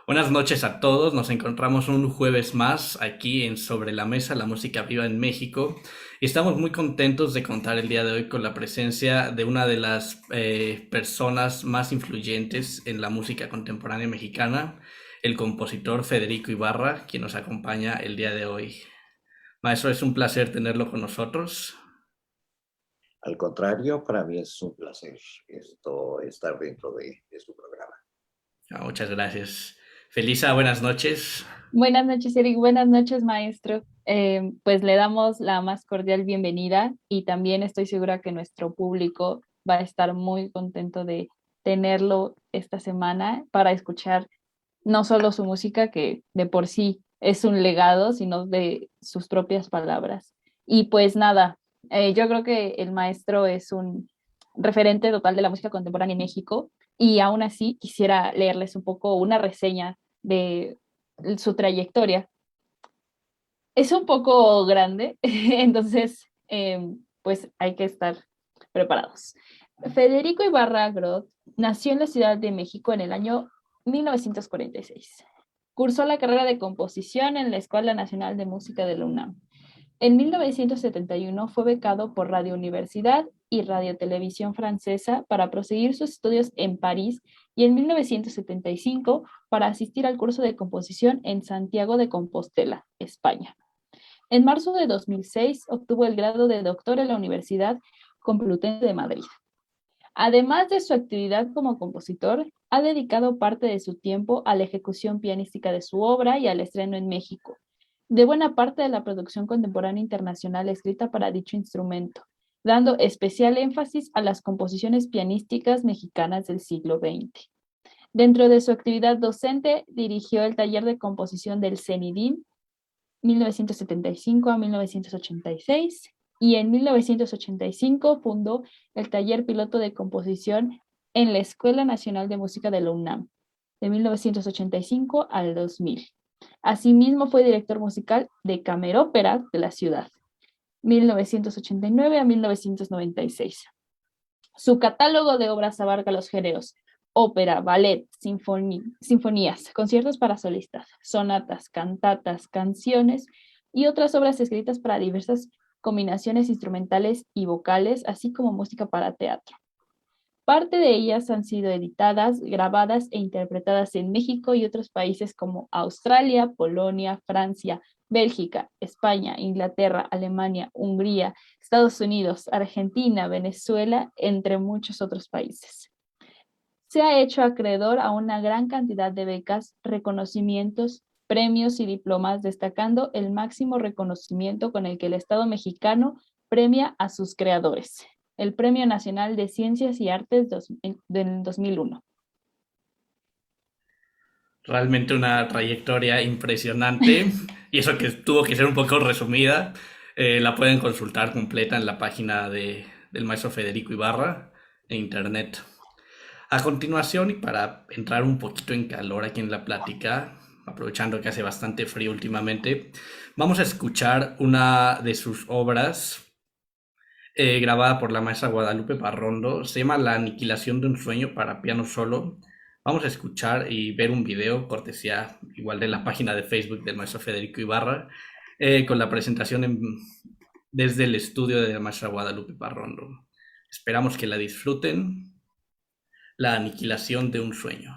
Buenas noches a todos, nos encontramos un jueves más aquí en Sobre la Mesa, la música viva en México, y estamos muy contentos de contar el día de hoy con la presencia de una de las personas más influyentes en la música contemporánea mexicana, el compositor Federico Ibarra, quien nos acompaña el día de hoy. Maestro, es un placer tenerlo con nosotros. Al contrario, para mí es un placer estar dentro de su programa. Muchas gracias. Felisa, buenas noches. Buenas noches, Eric. Buenas noches, maestro. Pues le damos la más cordial bienvenida y también estoy segura que nuestro público va a estar muy contento de tenerlo esta semana para escuchar no solo su música, que de por sí es un legado, sino de sus propias palabras. Y pues nada, yo creo que el maestro es un referente total de la música contemporánea en México y aún así quisiera leerles un poco una reseña de su trayectoria. Es un poco grande, entonces pues hay que estar preparados. Federico Ibarra Groth nació en la Ciudad de México en el año 1946. Cursó la carrera de composición en la Escuela Nacional de Música de la UNAM. En 1971 fue becado por Radio Universidad y Radio Televisión Francesa para proseguir sus estudios en París y en 1975 para asistir al curso de composición en Santiago de Compostela, España. En marzo de 2006 obtuvo el grado de doctor en la Universidad Complutense de Madrid. Además de su actividad como compositor, ha dedicado parte de su tiempo a la ejecución pianística de su obra y al estreno en México, de buena parte de la producción contemporánea internacional escrita para dicho instrumento, dando especial énfasis a las composiciones pianísticas mexicanas del siglo XX. Dentro de su actividad docente, dirigió el taller de composición del CENIDIM 1975 a 1986 y en 1985 fundó el taller piloto de composición en la Escuela Nacional de Música de la UNAM, de 1985 al 2000. Asimismo fue director musical de Camerópera de la ciudad, 1989 a 1996. Su catálogo de obras abarca los géneros ópera, ballet, sinfonías, conciertos para solistas, sonatas, cantatas, canciones y otras obras escritas para diversas combinaciones instrumentales y vocales, así como música para teatro. Parte de ellas han sido editadas, grabadas e interpretadas en México y otros países como Australia, Polonia, Francia, Bélgica, España, Inglaterra, Alemania, Hungría, Estados Unidos, Argentina, Venezuela, entre muchos otros países. Se ha hecho acreedor a una gran cantidad de becas, reconocimientos, premios y diplomas, destacando el máximo reconocimiento con el que el Estado mexicano premia a sus creadores, el Premio Nacional de Ciencias y Artes del 2001. Realmente una trayectoria impresionante y eso que tuvo que ser un poco resumida, la pueden consultar completa en la página del maestro Federico Ibarra en internet. A continuación, y para entrar un poquito en calor aquí en la plática, aprovechando que hace bastante frío últimamente, vamos a escuchar una de sus obras grabada por la maestra Guadalupe Parrondo. Se llama La aniquilación de un sueño para piano solo. Vamos a escuchar y ver un video, cortesía igual de la página de Facebook del maestro Federico Ibarra, con la presentación desde el estudio de la maestra Guadalupe Parrondo. Esperamos que la disfruten. La aniquilación de un sueño.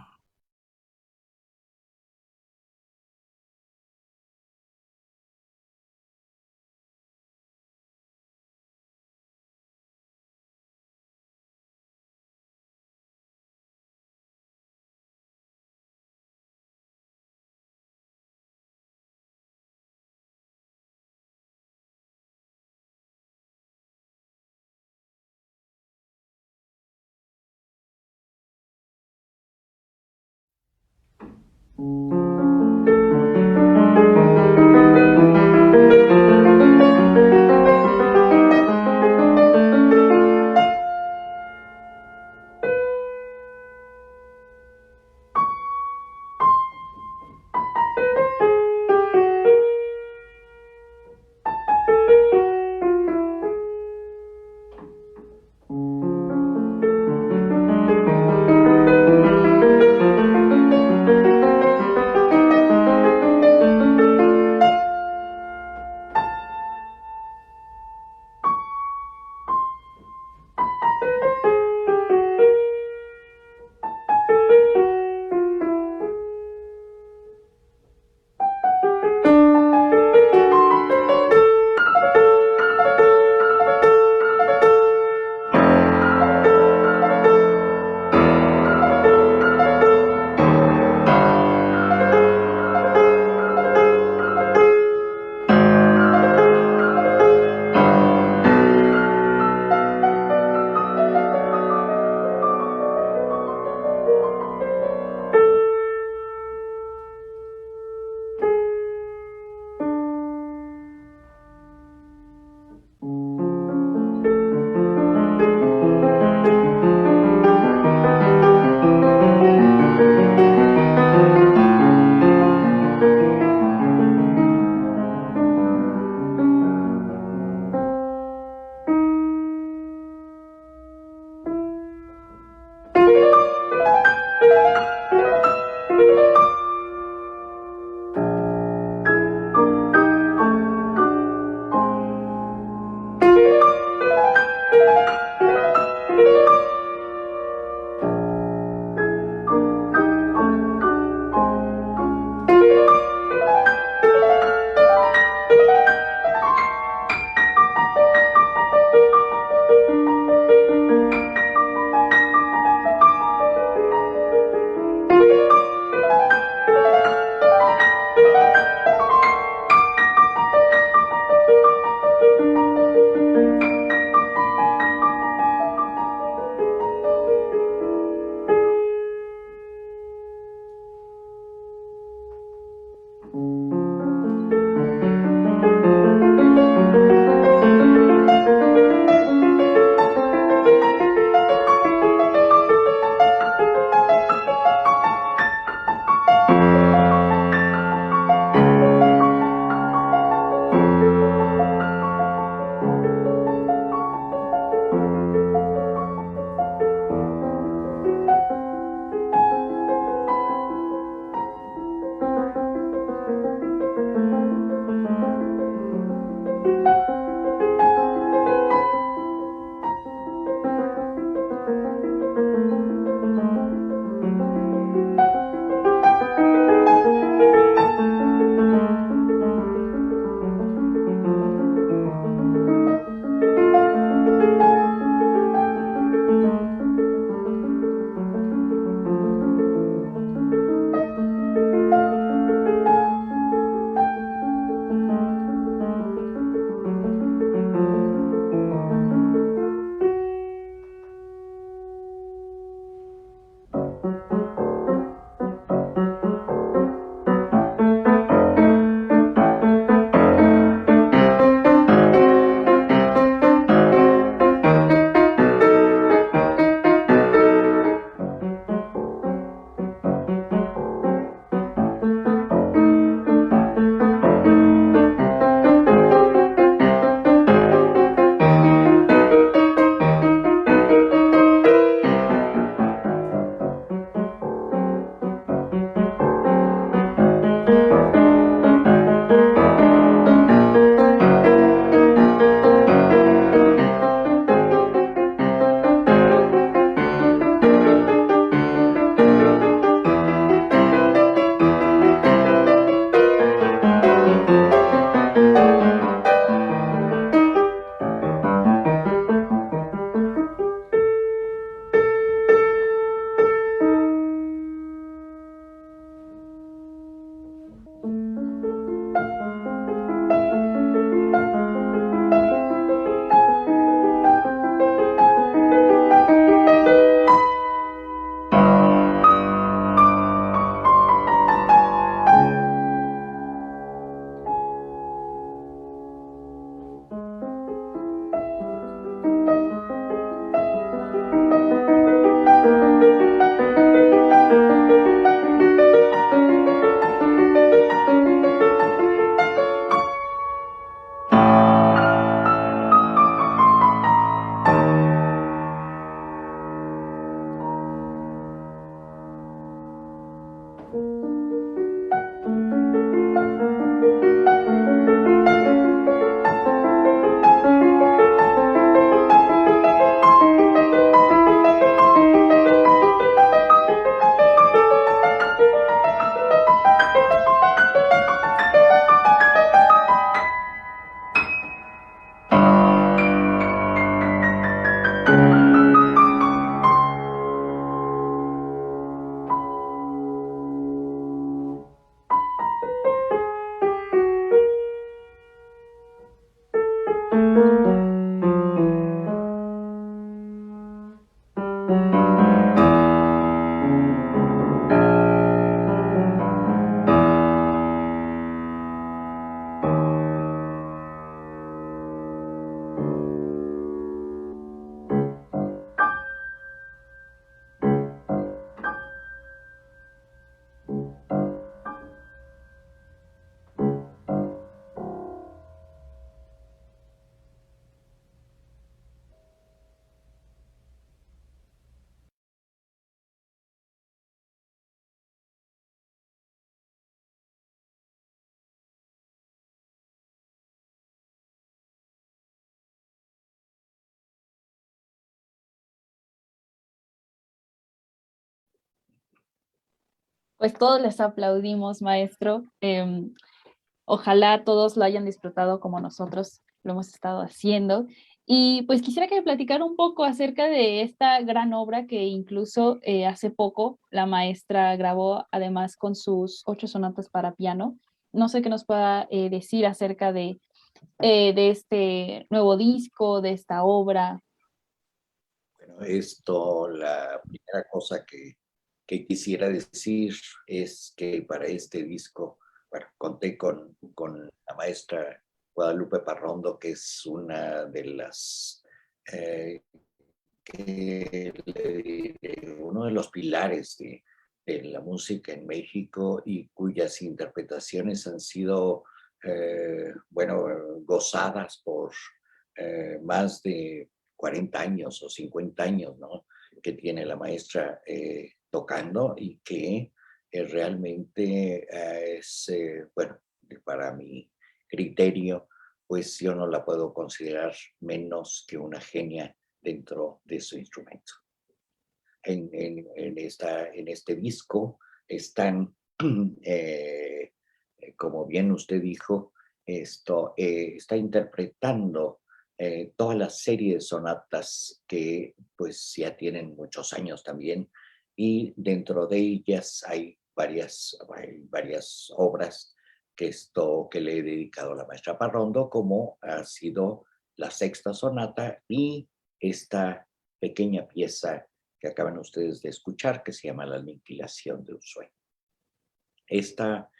Pues todos les aplaudimos, maestro. Ojalá todos lo hayan disfrutado como nosotros lo hemos estado haciendo. Y pues quisiera que me platicara un poco acerca de esta gran obra que incluso hace poco la maestra grabó, además con sus 8 sonatas para piano. No sé qué nos pueda decir acerca de este nuevo disco, de esta obra. Bueno, la primera cosa que quisiera decir es que para este disco, bueno, conté con la maestra Guadalupe Parrondo, que es una de las, eh, uno de los pilares de la música en México y cuyas interpretaciones han sido, bueno, gozadas por más de 40 años o 50 años, ¿no? Que tiene la maestra tocando y que realmente es, bueno, para mi criterio, pues yo no la puedo considerar menos que una genia dentro de su instrumento. En este disco están, eh, como bien usted dijo, está interpretando toda la serie de sonatas que pues ya tienen muchos años también, y dentro de ellas hay varias obras que le he dedicado a la maestra Parrondo, como ha sido la sexta sonata y esta pequeña pieza que acaban ustedes de escuchar, que se llama La aniquilación de un sueño. Esta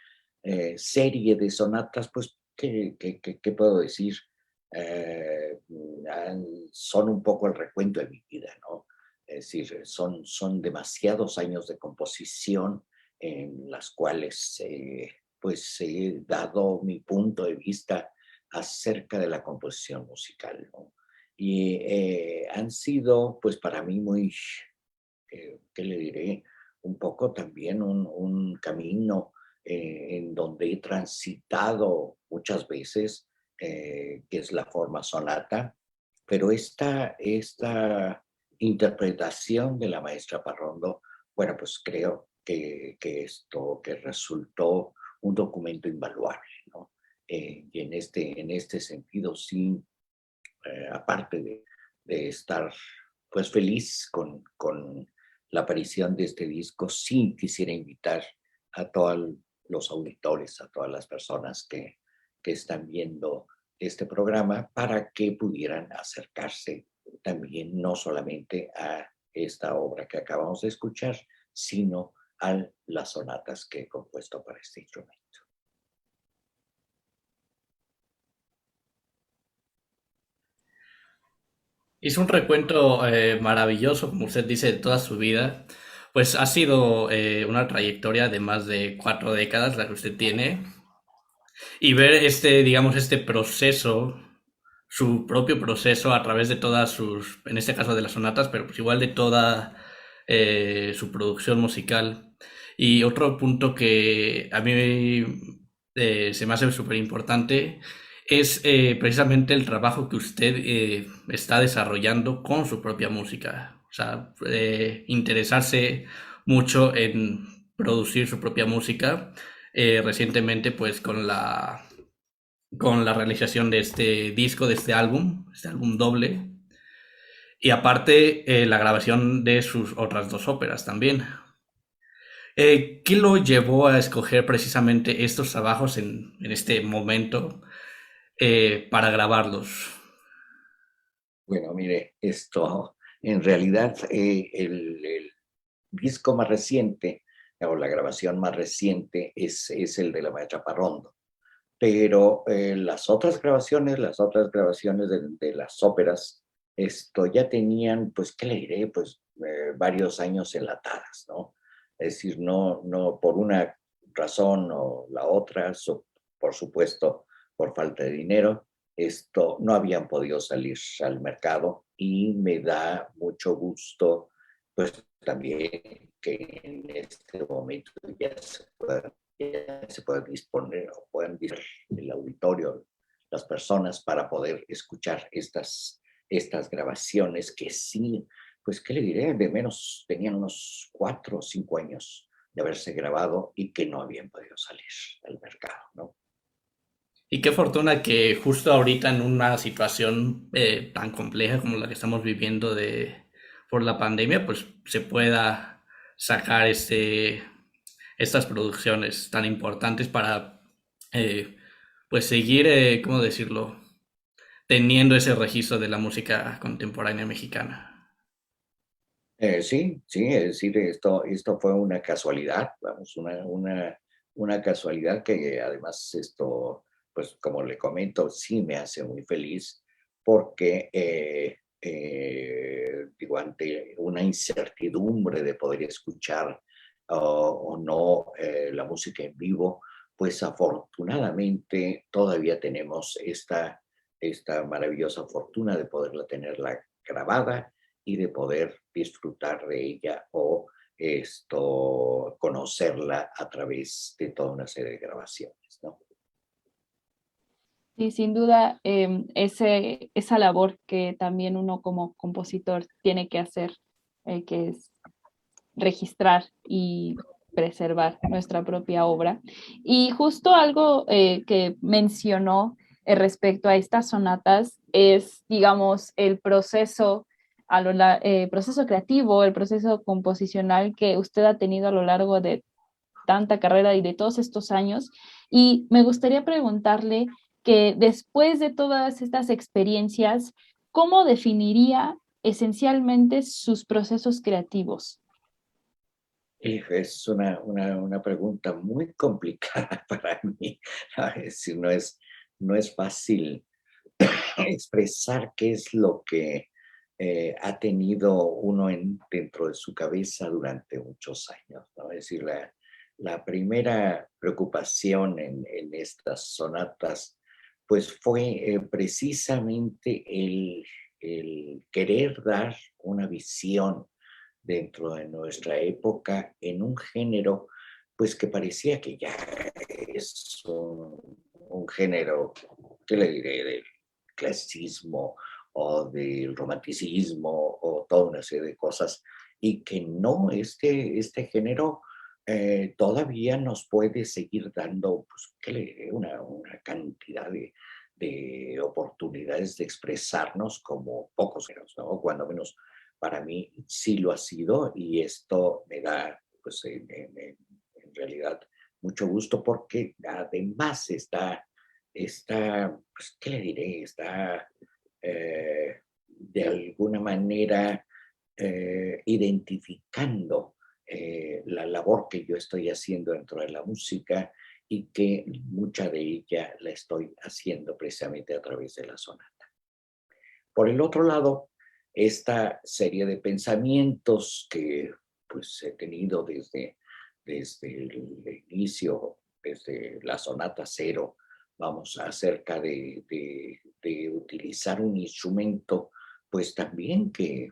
serie de sonatas, pues, ¿qué puedo decir? Eh, Son un poco el recuento de mi vida, ¿no? Es decir, son demasiados años de composición en las cuales pues he dado mi punto de vista acerca de la composición musical, ¿no? Y han sido, pues para mí, muy, ¿qué le diré? Un poco también un camino en donde he transitado muchas veces, que es la forma sonata, pero esta interpretación de la maestra Parrondo, bueno, pues creo que resultó un documento invaluable, ¿no? Y en este sentido, sí, aparte de estar pues feliz con la aparición de este disco, sí quisiera invitar a todos los auditores, a todas las personas que están viendo este programa, para que pudieran acercarse también no solamente a esta obra que acabamos de escuchar, sino a las sonatas que he compuesto para este instrumento. Hizo un recuento maravilloso, como usted dice, de toda su vida. Pues ha sido una trayectoria de más de 4 décadas la que usted tiene. Y ver este, digamos, este proceso, su propio proceso a través de todas sus, en este caso de las sonatas, pero pues igual de toda su producción musical. Y otro punto que a mí se me hace súper importante es precisamente el trabajo que usted está desarrollando con su propia música. O sea, interesarse mucho en producir su propia música. Recientemente, pues con la realización de este disco, de este álbum doble, y aparte la grabación de sus otras 2 óperas también. ¿Qué lo llevó a escoger precisamente estos trabajos en este momento para grabarlos? Bueno, mire, en realidad, el disco más reciente, o la grabación más reciente, es el de la maestra Parrondo. Pero las otras grabaciones de las óperas, ya tenían, pues, ¿qué le diré? Pues varios años enlatadas, ¿no? Es decir, no por una razón o la otra, por supuesto, por falta de dinero, no habían podido salir al mercado, y me da mucho gusto, pues también, que en este momento ya se puede disponer, o pueden disponer el auditorio, las personas, para poder escuchar estas grabaciones que sí, pues, ¿qué le diré? De menos, tenían unos 4 o 5 años de haberse grabado y que no habían podido salir al mercado, ¿no? Y qué fortuna que justo ahorita en una situación tan compleja como la que estamos viviendo por la pandemia, pues se pueda sacar estas producciones tan importantes para eh, pues seguir, ¿cómo decirlo?, teniendo ese registro de la música contemporánea mexicana. Sí, sí, es decir, esto fue una casualidad, vamos, una casualidad que además pues como le comento, sí me hace muy feliz porque, digo, ante una incertidumbre de poder escuchar o no la música en vivo, pues afortunadamente todavía tenemos esta maravillosa fortuna de poderla tenerla grabada y de poder disfrutar de ella o conocerla a través de toda una serie de grabaciones, ¿no? Sí, sin duda, esa labor que también uno como compositor tiene que hacer, que es registrar y preservar nuestra propia obra. Y justo algo que mencionó respecto a estas sonatas es, digamos, el proceso, proceso creativo, el proceso composicional que usted ha tenido a lo largo de tanta carrera y de todos estos años. Y me gustaría preguntarle que después de todas estas experiencias, ¿cómo definiría esencialmente sus procesos creativos? Es una pregunta muy complicada para mí. Es decir, no es fácil expresar qué es lo que ha tenido uno dentro de su cabeza durante muchos años, ¿no? Es decir, la primera preocupación en estas sonatas, pues fue precisamente el querer dar una visión dentro de nuestra época en un género, pues que parecía que ya es un género, ¿qué le diré? Del clasicismo o del romanticismo o toda una serie de cosas, y que no, este género todavía nos puede seguir dando, pues, ¿qué le diré? Una cantidad de oportunidades de expresarnos como pocos géneros, ¿no? Cuando menos para mí sí lo ha sido y esto me da, pues, en realidad mucho gusto porque además pues, ¿qué le diré? Está de alguna manera identificando la labor que yo estoy haciendo dentro de la música y que mucha de ella la estoy haciendo precisamente a través de la sonata. Por el otro lado, esta serie de pensamientos que pues he tenido desde el inicio, desde la sonata cero, vamos, acerca de utilizar un instrumento, pues también que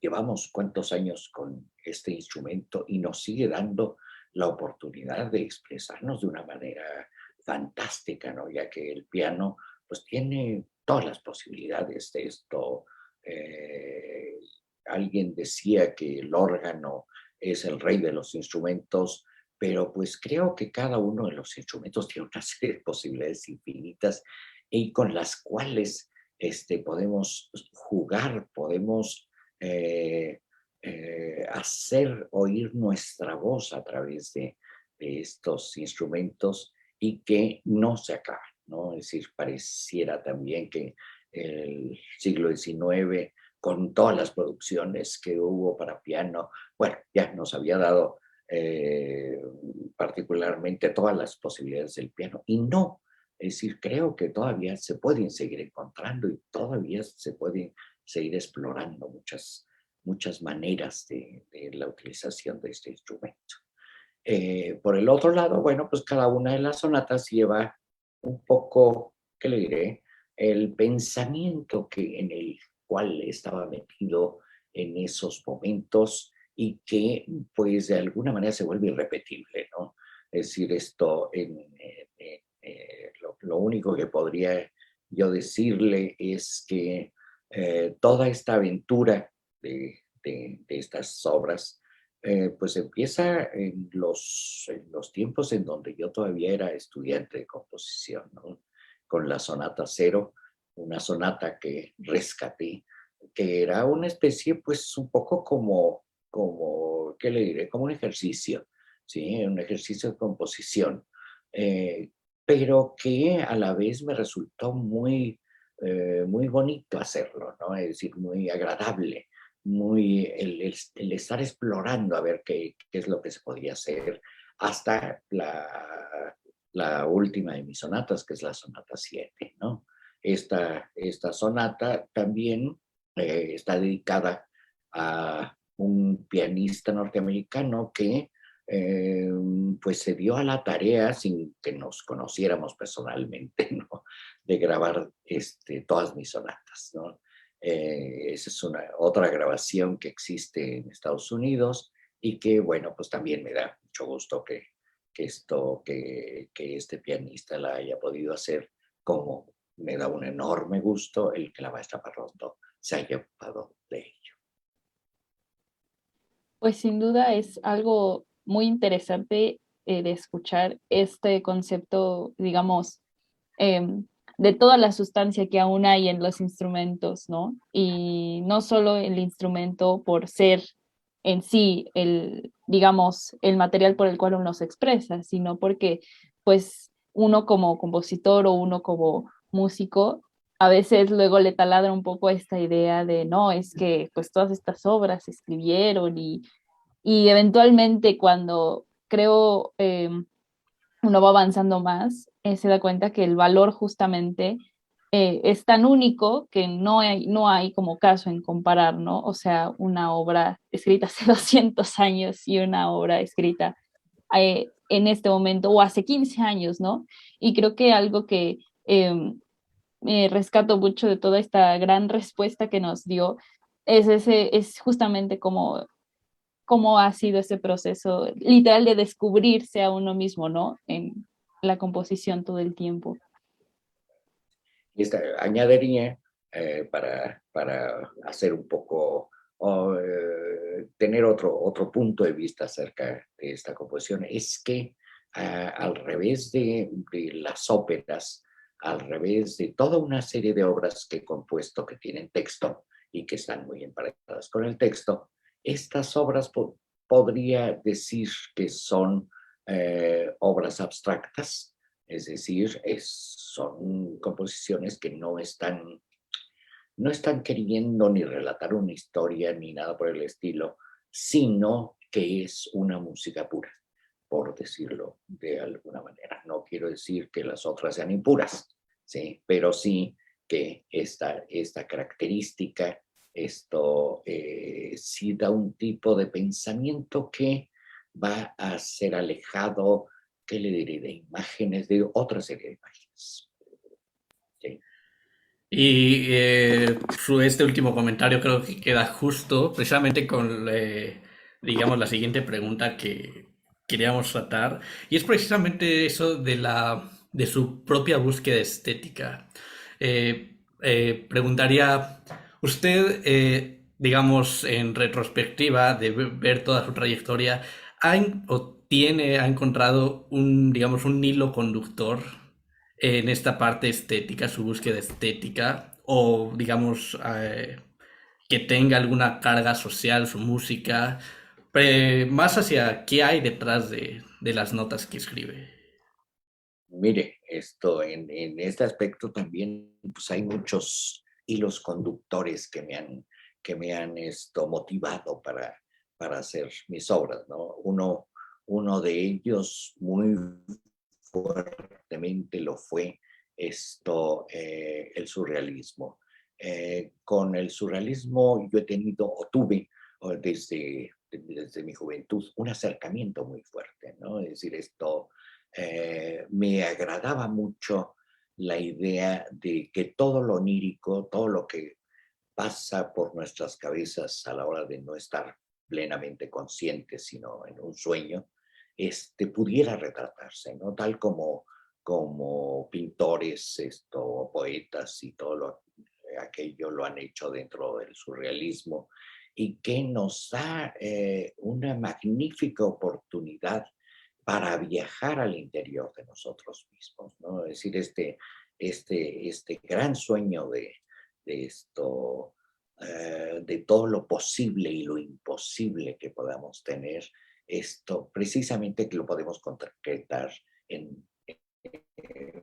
llevamos cuántos años con este instrumento y nos sigue dando la oportunidad de expresarnos de una manera fantástica, ¿no? Ya que el piano pues tiene todas las posibilidades de esto. Eh, Alguien decía que el órgano es el rey de los instrumentos, pero pues creo que cada uno de los instrumentos tiene una serie de posibilidades infinitas y con las cuales podemos jugar, podemos eh, hacer oír nuestra voz a través de estos instrumentos y que no se acaban, ¿no? Es decir, pareciera también que el siglo XIX, con todas las producciones que hubo para piano, bueno, ya nos había dado particularmente todas las posibilidades del piano y no. Es decir, creo que todavía se pueden seguir encontrando y todavía se pueden seguir explorando muchas maneras de la utilización de este instrumento. Por el otro lado, bueno, pues cada una de las sonatas lleva un poco, ¿qué le diré? El pensamiento en el cual estaba metido en esos momentos y que pues de alguna manera se vuelve irrepetible, ¿no? Es decir, lo único que podría yo decirle es que toda esta aventura de estas obras pues empieza en los tiempos en donde yo todavía era estudiante de composición, ¿no? Con la sonata cero, una sonata que rescaté, que era una especie, pues un poco ¿qué le diré? Como un ejercicio, ¿sí? Un ejercicio de composición, eh, pero que a la vez me resultó muy bonito hacerlo, ¿no? Es decir, muy agradable, muy el estar explorando a ver qué es lo que se podía hacer hasta la última de mis sonatas, que es la sonata 7, ¿no? Esta sonata también está dedicada a un pianista norteamericano que pues se dio a la tarea, sin que nos conociéramos personalmente, ¿no? De grabar todas mis sonatas, ¿no? Esa es otra grabación que existe en Estados Unidos y que, bueno, pues también me da mucho gusto que este pianista la haya podido hacer, como me da un enorme gusto el que la maestra Parrondo se haya ocupado de ello. Pues sin duda es algo muy interesante de escuchar este concepto, digamos, de toda la sustancia que aún hay en los instrumentos, ¿no? Y no solo el instrumento por ser en sí el, digamos, el material por el cual uno se expresa, sino porque, pues, uno como compositor o uno como músico, a veces luego le taladra un poco esta idea de, no, es que pues todas estas obras se escribieron y eventualmente cuando creo uno va avanzando más, se da cuenta que el valor justamente es tan único que no hay como caso en comparar, ¿no? O sea, una obra escrita hace 200 años y una obra escrita en este momento o hace 15 años, ¿no? Y creo que algo que rescato mucho de toda esta gran respuesta que nos dio es justamente como cómo ha sido ese proceso literal de descubrirse a uno mismo, ¿no? En la composición todo el tiempo. Añadiría, para hacer un poco, tener otro punto de vista acerca de esta composición, es que al revés de las óperas, al revés de toda una serie de obras que he compuesto que tienen texto y que están muy emparentadas con el texto, estas obras podría decir que son obras abstractas, es decir, son composiciones que no están queriendo ni relatar una historia ni nada por el estilo, sino que es una música pura, por decirlo de alguna manera. No quiero decir que las otras sean impuras, ¿sí? Pero sí que esta característica, esto sí da un tipo de pensamiento que va a ser alejado, ¿qué le diré? De imágenes, de otra serie de imágenes. ¿Sí? Y este último comentario creo que queda justo precisamente con, digamos, la siguiente pregunta que queríamos tratar. Y es precisamente eso de su propia búsqueda estética. Preguntaría, usted, digamos, en retrospectiva de ver toda su trayectoria, ha encontrado digamos, un hilo conductor en esta parte estética, su búsqueda estética, o digamos que tenga alguna carga social su música, más hacia qué hay detrás de las notas que escribe? Mire, en este aspecto también pues hay muchos hilos conductores que me han motivado para hacer mis obras, ¿no? Uno de ellos muy fuertemente lo fue el surrealismo. Con el surrealismo yo he tenido o tuve desde mi juventud un acercamiento muy fuerte, ¿no? Es decir, me agradaba mucho la idea de que todo lo onírico, todo lo que pasa por nuestras cabezas a la hora de no estar plenamente conscientes, sino en un sueño, pudiera retratarse, ¿no? Tal como pintores, poetas y todo aquello lo han hecho dentro del surrealismo y que nos da una magnífica oportunidad para viajar al interior de nosotros mismos, ¿no? Es decir, este gran sueño de esto, de todo lo posible y lo imposible que podamos tener, esto precisamente que lo podemos concretar en,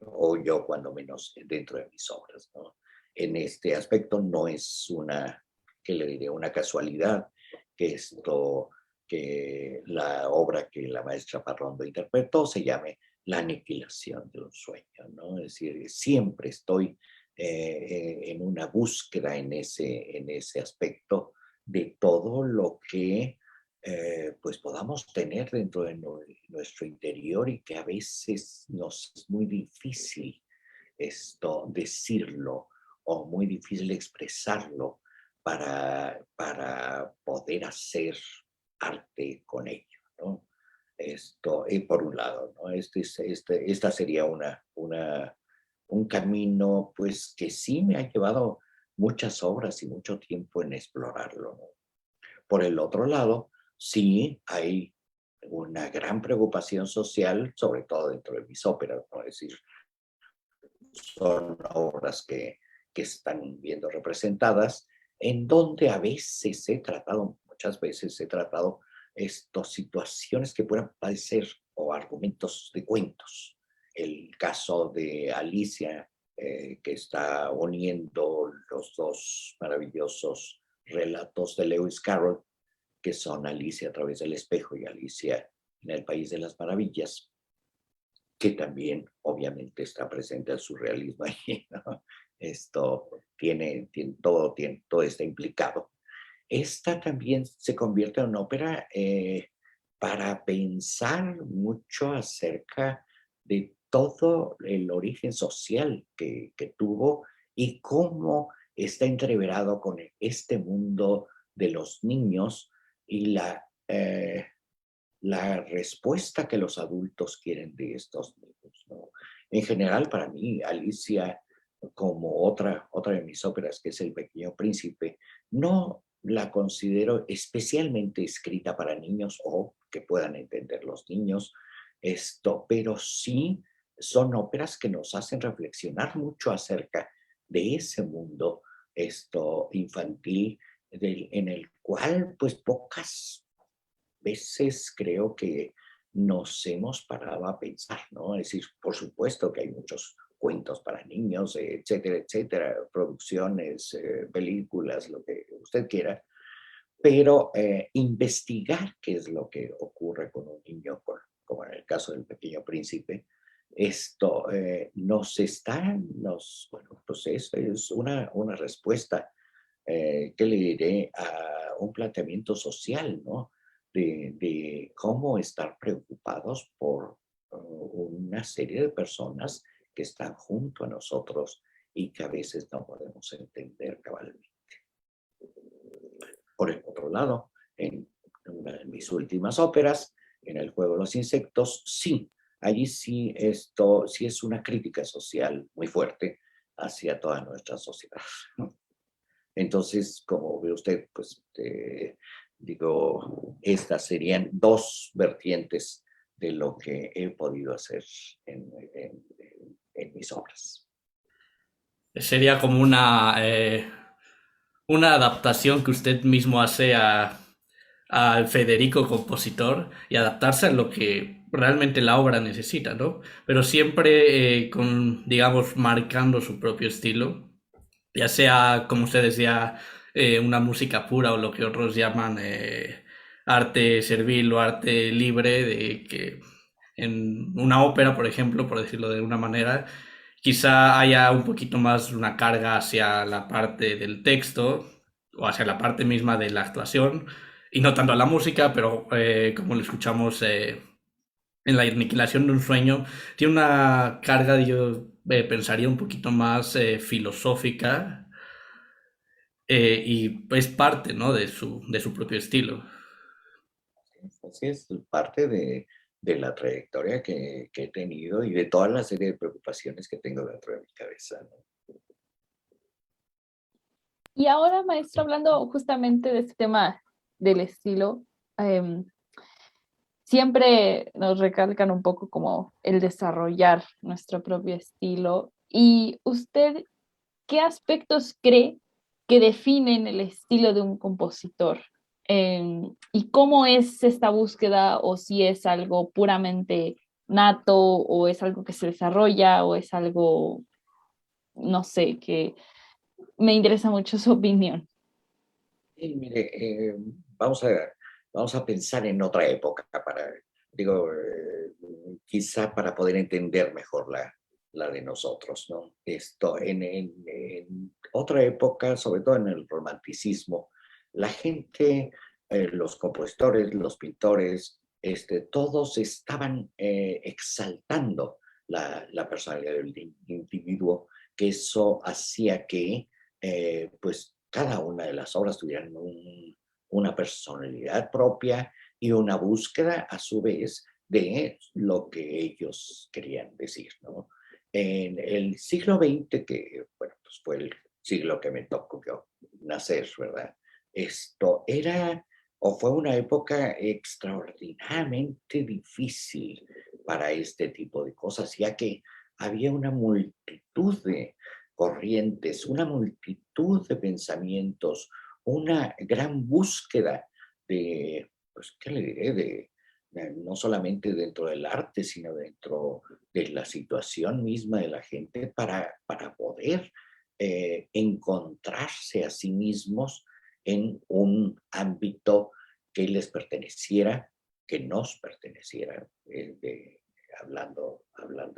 o yo cuando menos dentro de mis obras, ¿no? En este aspecto no es una, que le diré, una casualidad que que la obra que la maestra Parrondo interpretó se llame La aniquilación de un sueño, ¿no? Es decir, siempre estoy en una búsqueda en ese aspecto de todo lo que pues podamos tener dentro de nuestro interior y que a veces nos es muy difícil decirlo o muy difícil expresarlo para poder hacer arte con ello, ¿no? Por un lado, ¿no? Esta sería un camino, pues, que sí me ha llevado muchas obras y mucho tiempo en explorarlo, ¿no? Por el otro lado, sí hay una gran preocupación social, sobre todo dentro de mis óperas, ¿no? Es decir, son obras que están viendo representadas, en donde a veces he tratado, muchas veces he tratado situaciones que puedan parecer o argumentos de cuentos. El caso de Alicia, que está uniendo los dos maravillosos relatos de Lewis Carroll, que son Alicia a través del espejo y Alicia en el País de las Maravillas, que también obviamente está presente el surrealismo ahí, ¿no? Esto todo está implicado. Esta también se convierte en una ópera para pensar mucho acerca de todo el origen social que tuvo y cómo está entreverado con este mundo de los niños y la respuesta que los adultos quieren de estos niños, ¿no? En general, para mí, Alicia, como otra de mis óperas, que es El Pequeño Príncipe, no la considero especialmente escrita para niños o que puedan entender los niños, pero sí son óperas que nos hacen reflexionar mucho acerca de ese mundo infantil en el cual pues pocas veces creo que nos hemos parado a pensar, ¿no? Es decir, por supuesto que hay muchos cuentos para niños, etcétera, etcétera, producciones, películas, lo que usted quiera, pero investigar qué es lo que ocurre con un niño, como en el caso del Pequeño Príncipe, bueno, pues eso es una respuesta, ¿qué le diré? A un planteamiento social, ¿no? De cómo estar preocupados por una serie de personas que están junto a nosotros y que a veces no podemos entender cabalmente. Por el otro lado, en una de mis últimas óperas, en El juego de los insectos, sí, allí sí sí es una crítica social muy fuerte hacia toda nuestra sociedad. Entonces, como ve usted, pues digo, estas serían dos vertientes de lo que he podido hacer en mis obras. Sería como una adaptación que usted mismo hace al Federico compositor y adaptarse a lo que realmente la obra necesita, ¿no? Pero siempre digamos, marcando su propio estilo, ya sea, como usted decía, una música pura o lo que otros llaman arte servil o arte libre, de que en una ópera, por ejemplo, por decirlo de una manera, quizá haya un poquito más una carga hacia la parte del texto o hacia la parte misma de la actuación y no tanto a la música, pero como lo escuchamos en La aniquilación de un sueño, tiene una carga, yo pensaría, un poquito más filosófica y es parte, ¿no? De su propio estilo. Así es parte de la trayectoria que he tenido y de toda la serie de preocupaciones que tengo dentro de mi cabeza, ¿no? Y ahora, maestro, hablando justamente de este tema del estilo, em, siempre nos recalcan un poco como el desarrollar nuestro propio estilo. ¿Y usted qué aspectos cree que definen el estilo de un compositor? ¿Y cómo es esta búsqueda o si es algo puramente nato o es algo que se desarrolla o es algo, no sé, que me interesa mucho su opinión? Y mire, vamos a, vamos a pensar en otra época digo, quizá para poder entender mejor la de nosotros, ¿no? En otra época, sobre todo en el romanticismo, la gente, los compositores, los pintores, todos estaban exaltando la personalidad del individuo, que eso hacía que, pues, cada una de las obras tuvieran una personalidad propia y una búsqueda a su vez de lo que ellos querían decir, ¿no? En el siglo XX, que bueno, pues fue el siglo que me tocó yo nacer, ¿verdad? Esto era o fue una época extraordinariamente difícil para este tipo de cosas, ya que había una multitud de corrientes, una multitud de pensamientos, una gran búsqueda de, pues, ¿qué le diré? No solamente dentro del arte, sino dentro de la situación misma de la gente para poder encontrarse a sí mismos en un ámbito que les perteneciera, que nos perteneciera, hablando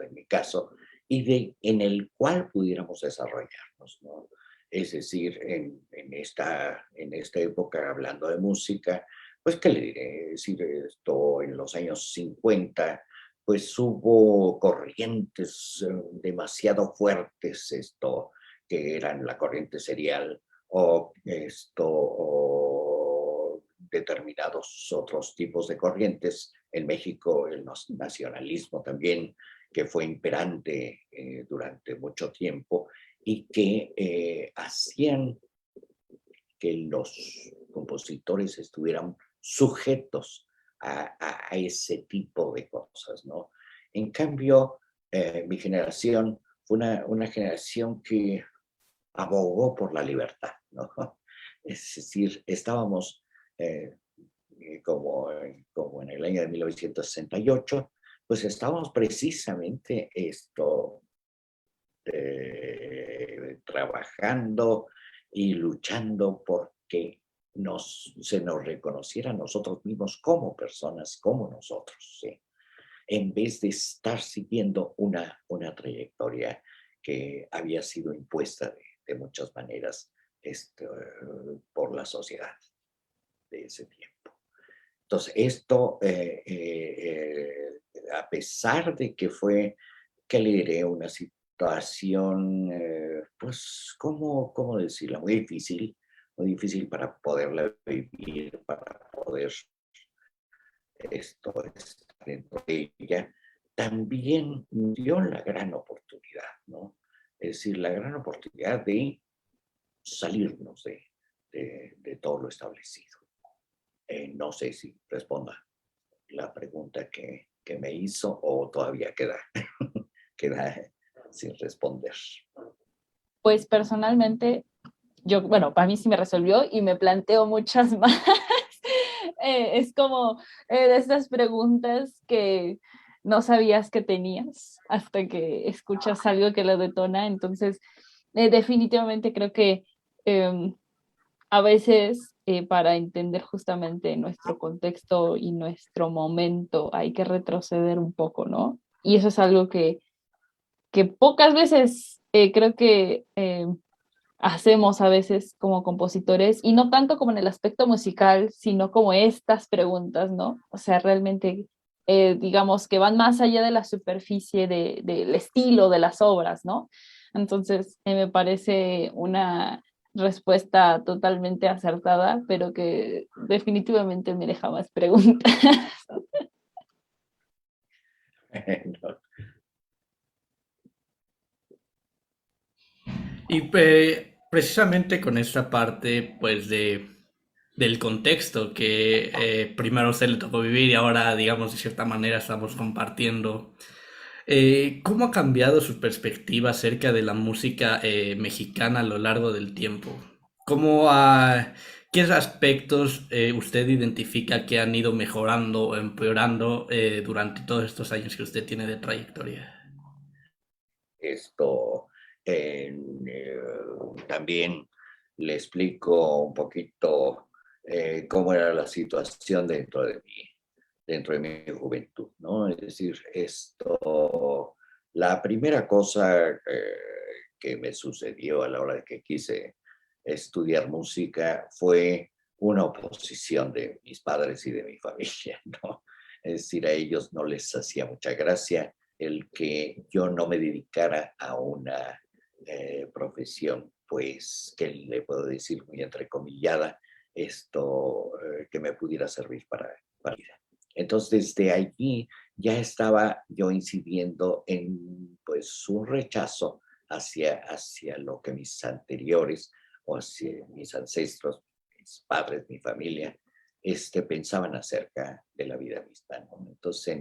en mi caso, en el cual pudiéramos desarrollarnos, ¿no? Es decir, en esta época, hablando de música, pues, ¿qué le diré? Es decir, esto en los años 50, pues hubo corrientes demasiado fuertes, que eran la corriente serial o determinados otros tipos de corrientes. En México, el nacionalismo también, que fue imperante durante mucho tiempo y que hacían que los compositores estuvieran sujetos a ese tipo de cosas, ¿no? En cambio, mi generación fue una generación que abogó por la libertad, ¿no? Es decir, estábamos eh, como en el año de 1968, pues estábamos precisamente trabajando y luchando porque se nos reconociera a nosotros mismos como personas, como nosotros, ¿sí? En vez de estar siguiendo una trayectoria que había sido impuesta de muchas maneras por la sociedad de ese tiempo. Entonces, a pesar de que fue, ¿qué le diré? Una situación, pues, ¿cómo decirla? Muy difícil para poderla vivir, para poder estar dentro de ella, también dio la gran oportunidad, ¿no? Es decir, la gran oportunidad de salirnos de todo lo establecido. No sé si responda la pregunta que me hizo o todavía queda sin responder. Pues personalmente, yo, bueno, para mí sí me resolvió y me planteo muchas más. Es como de estas preguntas que no sabías que tenías hasta que escuchas algo que lo detona. Entonces, definitivamente creo que eh, a veces para entender justamente nuestro contexto y nuestro momento hay que retroceder un poco, ¿no? Y eso es algo que pocas veces creo que hacemos a veces como compositores, y no tanto como en el aspecto musical, sino como estas preguntas, ¿no? O sea, realmente, digamos, que van más allá de la superficie del estilo de las obras, ¿no? Entonces, me parece una respuesta totalmente acertada, pero que definitivamente me deja más preguntas. Y precisamente con esta parte, pues, del contexto que primero a usted le tocó vivir y ahora, digamos, de cierta manera estamos compartiendo. ¿Cómo ha cambiado su perspectiva acerca de la música mexicana a lo largo del tiempo? ¿Qué aspectos usted identifica que han ido mejorando o empeorando durante todos estos años que usted tiene de trayectoria? Esto también le explico un poquito cómo era la situación dentro de mi juventud, ¿no? Es decir, la primera cosa que me sucedió a la hora de que quise estudiar música fue una oposición de mis padres y de mi familia, ¿no? Es decir, a ellos no les hacía mucha gracia el que yo no me dedicara a una profesión, pues, que le puedo decir muy entrecomillada, que me pudiera servir para vida. Entonces, desde allí ya estaba yo incidiendo en, pues, un rechazo hacia lo que mis anteriores o hacia mis ancestros, mis padres, mi familia, pensaban acerca de la vida misma, ¿no? Entonces,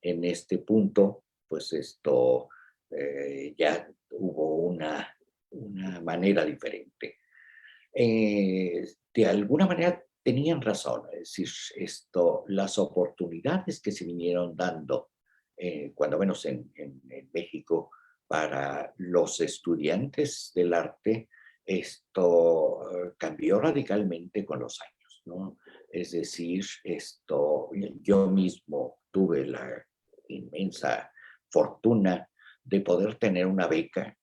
en este punto, pues ya hubo una manera diferente. De alguna manera tenían razón, es decir, las oportunidades que se vinieron dando, cuando menos en México, para los estudiantes del arte, cambió radicalmente con los años, ¿no? Es decir, yo mismo tuve la inmensa fortuna de poder tener una beca,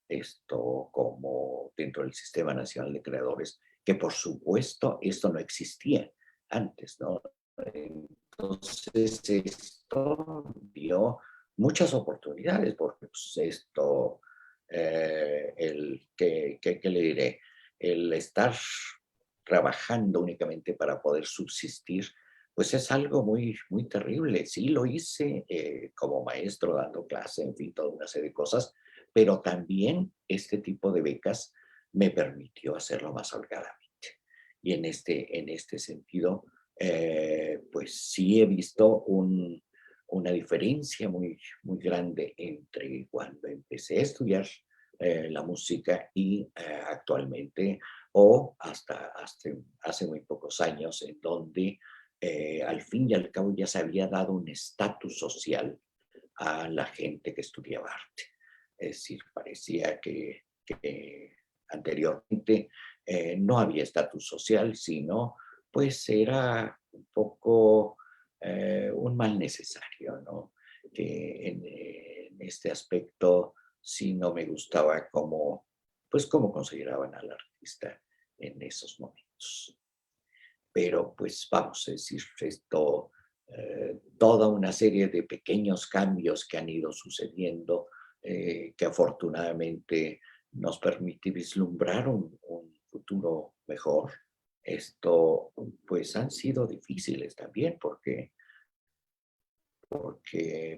como dentro del Sistema Nacional de Creadores, que por supuesto esto no existía antes, ¿no? Entonces esto dio muchas oportunidades, porque pues, ¿qué le diré? El estar trabajando únicamente para poder subsistir, pues es algo muy, muy terrible. Sí, lo hice como maestro dando clase, en fin, toda una serie de cosas, pero también este tipo de becas me permitió hacerlo más holgadamente. Y en este sentido, pues sí he visto una diferencia muy, muy grande entre cuando empecé a estudiar la música y actualmente, o hasta hace muy pocos años, en donde al fin y al cabo ya se había dado un estatus social a la gente que estudiaba arte. Es decir, parecía que anteriormente no había estatus social, sino pues era un poco un mal necesario, ¿no? Que en este aspecto sí no me gustaba cómo consideraban al artista en esos momentos. Pero pues vamos a decir, toda una serie de pequeños cambios que han ido sucediendo, que afortunadamente nos permite vislumbrar un futuro mejor. Pues han sido difíciles también porque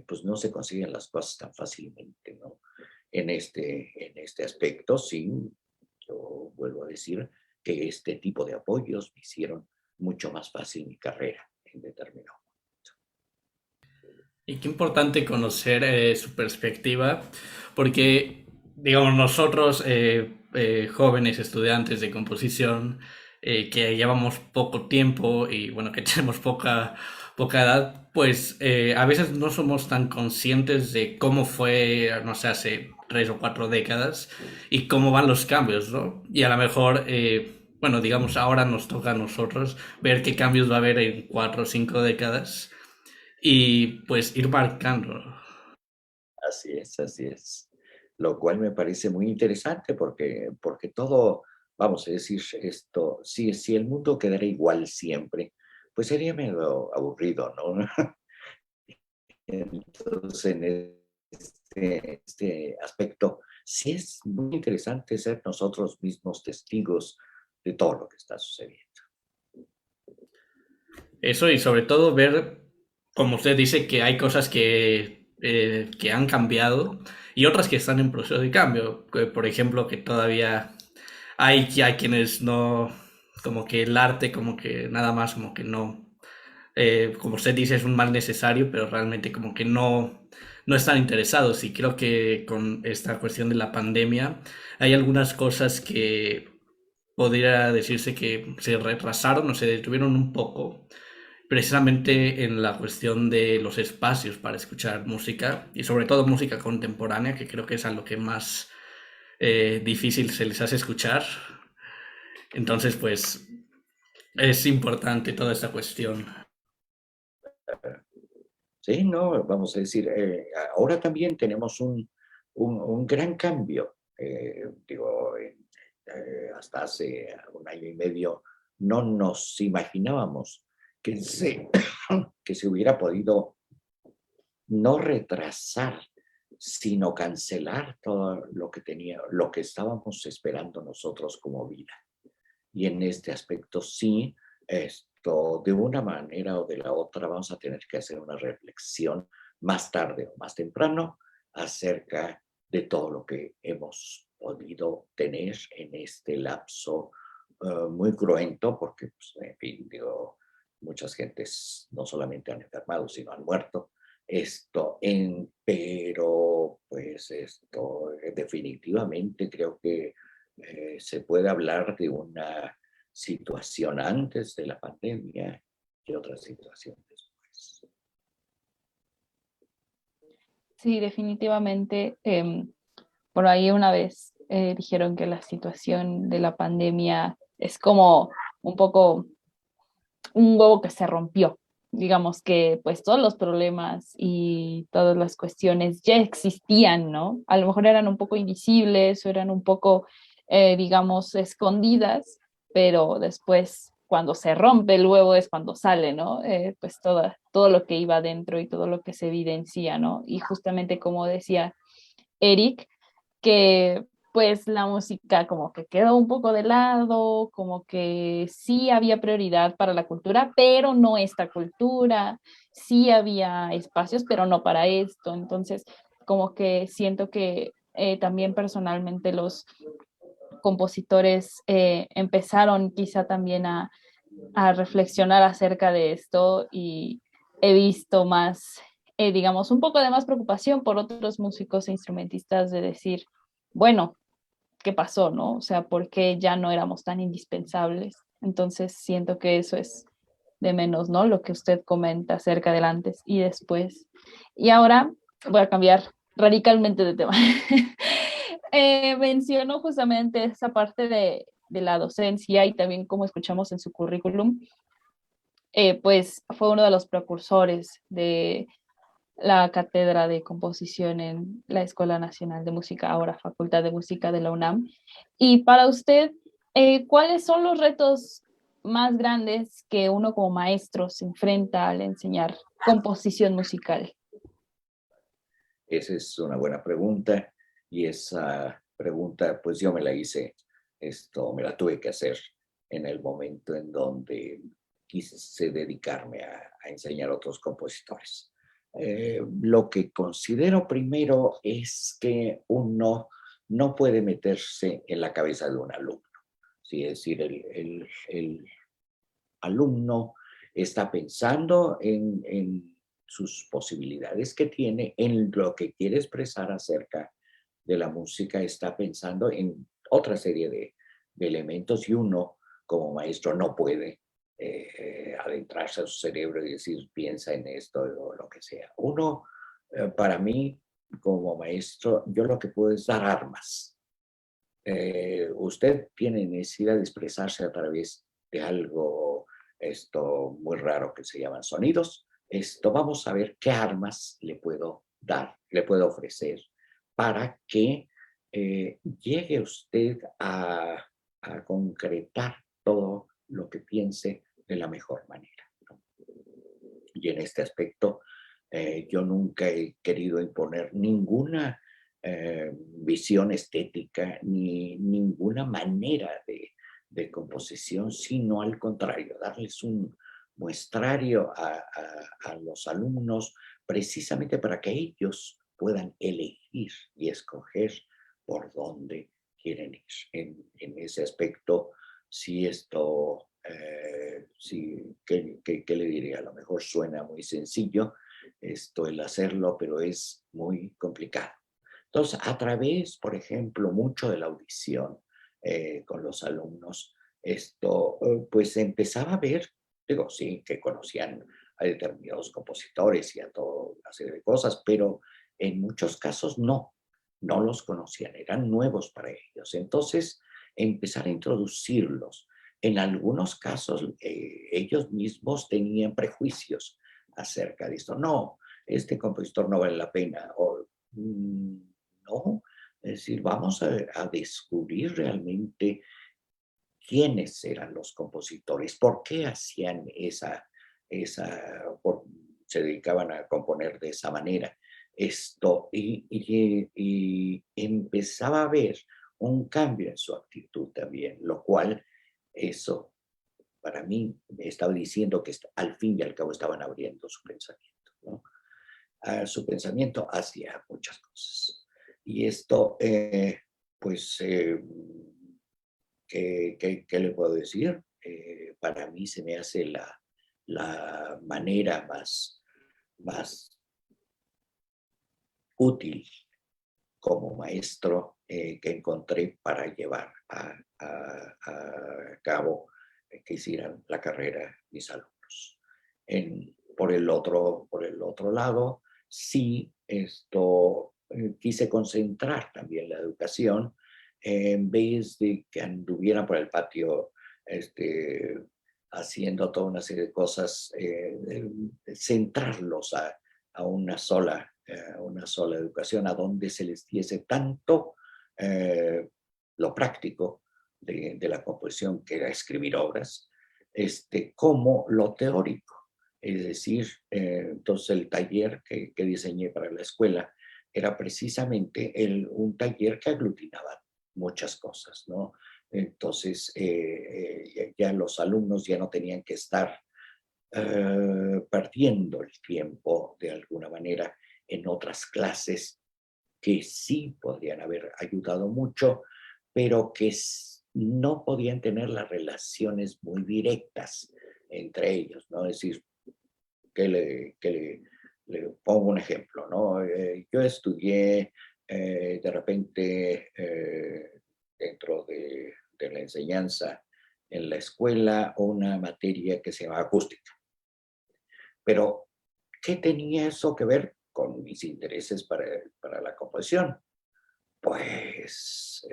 pues no se consiguen las cosas tan fácilmente, ¿no? En este aspecto, sí, yo vuelvo a decir que este tipo de apoyos me hicieron mucho más fácil mi carrera en determinado. Y qué importante conocer su perspectiva, porque, digamos, nosotros, jóvenes estudiantes de composición, que llevamos poco tiempo y, bueno, que tenemos poca edad, pues a veces no somos tan conscientes de cómo fue, no sé, hace 3 o 4 décadas y cómo van los cambios, ¿no? Y a lo mejor, bueno, digamos, ahora nos toca a nosotros ver qué cambios va a haber en 4 o 5 décadas y pues ir marcando. Así es, así es. Lo cual me parece muy interesante porque todo, vamos a decir, si el mundo quedara igual siempre, pues sería medio aburrido, ¿no? Entonces, en este aspecto, sí es muy interesante ser nosotros mismos testigos de todo lo que está sucediendo. Eso y sobre todo ver, como usted dice, que hay cosas que que han cambiado y otras que están en proceso de cambio. Por ejemplo, que todavía hay ya quienes no, como que el arte, como que nada más, como que no, como usted dice, es un mal necesario, pero realmente como que no están interesados. Y creo que con esta cuestión de la pandemia hay algunas cosas que podría decirse que se retrasaron o se detuvieron un poco, precisamente en la cuestión de los espacios para escuchar música y sobre todo música contemporánea, que creo que es a lo que más difícil se les hace escuchar. Entonces, pues es importante toda esta cuestión. Sí, no, vamos a decir, ahora también tenemos un gran cambio. Digo, hasta hace un año y medio no nos imaginábamos que que se hubiera podido no retrasar, sino cancelar todo lo que lo que estábamos esperando nosotros como vida. Y en este aspecto sí, esto de una manera o de la otra vamos a tener que hacer una reflexión más tarde o más temprano acerca de todo lo que hemos podido tener en este lapso muy cruento, porque, pues, en fin, digo, muchas gentes no solamente han enfermado, sino han muerto. Pero pues definitivamente creo que se puede hablar de una situación antes de la pandemia y otra situación después. Sí, definitivamente. Por ahí una vez dijeron que la situación de la pandemia es como un poco un huevo que se rompió. Digamos que pues todos los problemas y todas las cuestiones ya existían, ¿no? A lo mejor eran un poco invisibles o eran un poco, digamos, escondidas, pero después cuando se rompe el huevo es cuando sale, ¿no? Pues todo lo que iba adentro y todo lo que se evidencia, ¿no? Y justamente como decía Eric, que pues la música como que quedó un poco de lado, como que sí había prioridad para la cultura, pero no esta cultura, sí había espacios, pero no para esto. Entonces, como que siento que también personalmente los compositores empezaron quizá también a reflexionar acerca de esto y he visto más, digamos, un poco de más preocupación por otros músicos e instrumentistas de decir, bueno, ¿qué pasó, no? O sea, ¿por qué ya no éramos tan indispensables? Entonces siento que eso es de menos, ¿no? Lo que usted comenta acerca del antes y después. Y ahora voy a cambiar radicalmente de tema. Menciono justamente esa parte de la docencia y también como escuchamos en su currículum, pues fue uno de los precursores de la cátedra de composición en la Escuela Nacional de Música, ahora Facultad de Música de la UNAM. Y para usted, ¿cuáles son los retos más grandes que uno como maestro se enfrenta al enseñar composición musical? Esa es una buena pregunta y esa pregunta pues yo me la hice, me la tuve que hacer en el momento en donde quise dedicarme a enseñar a otros compositores. Lo que considero primero es que uno no puede meterse en la cabeza de un alumno. ¿Sí? Es decir, el alumno está pensando en sus posibilidades que tiene, en lo que quiere expresar acerca de la música, está pensando en otra serie de elementos y uno como maestro no puede adentrarse a su cerebro y decir piensa en esto o lo que sea. Uno, para mí, como maestro, yo lo que puedo es dar armas. Usted tiene necesidad de expresarse a través de algo muy raro que se llaman sonidos. Vamos a ver qué armas le puedo dar, le puedo ofrecer para que llegue usted a concretar todo lo que piense de la mejor manera, ¿no? Y en este aspecto, yo nunca he querido imponer ninguna visión estética ni ninguna manera de composición, sino al contrario, darles un muestrario a los alumnos, precisamente para que ellos puedan elegir y escoger por dónde quieren ir. En ese aspecto, sí esto, sí, ¿qué le diré? A lo mejor suena muy sencillo esto el hacerlo, pero es muy complicado. Entonces, a través, por ejemplo, mucho de la audición con los alumnos, pues empezaba a ver, digo, sí, que conocían a determinados compositores y a toda una serie de cosas, pero en muchos casos no los conocían, eran nuevos para ellos. Entonces, empezar a introducirlos. En algunos casos, ellos mismos tenían prejuicios acerca de esto. No, este compositor no vale la pena. O, no, es decir, vamos a descubrir realmente quiénes eran los compositores, por qué hacían se dedicaban a componer de esa manera. Y empezaba a ver un cambio en su actitud también, lo cual eso para mí me estaba diciendo que al fin y al cabo estaban abriendo su pensamiento, ¿no? Su pensamiento hacia muchas cosas. Y pues, ¿qué le puedo decir? Para mí se me hace la manera más útil como maestro que encontré para llevar a cabo que hicieran la carrera mis alumnos. Por el otro lado, sí, quise concentrar también la educación en vez de que anduvieran por el patio haciendo toda una serie de cosas, centrarlos a una sola educación, a donde se les diese tanto lo práctico de la composición, que era escribir obras, como lo teórico. Es decir, entonces el taller que diseñé para la escuela era precisamente un taller que aglutinaba muchas cosas, ¿no? Entonces, ya los alumnos ya no tenían que estar perdiendo el tiempo de alguna manera en otras clases que sí podrían haber ayudado mucho, pero que no podían tener las relaciones muy directas entre ellos, ¿no? Es decir, le pongo un ejemplo, ¿no? Yo estudié de repente dentro de la enseñanza en la escuela una materia que se llama acústica. Pero, ¿qué tenía eso que ver con mis intereses para la composición? Pues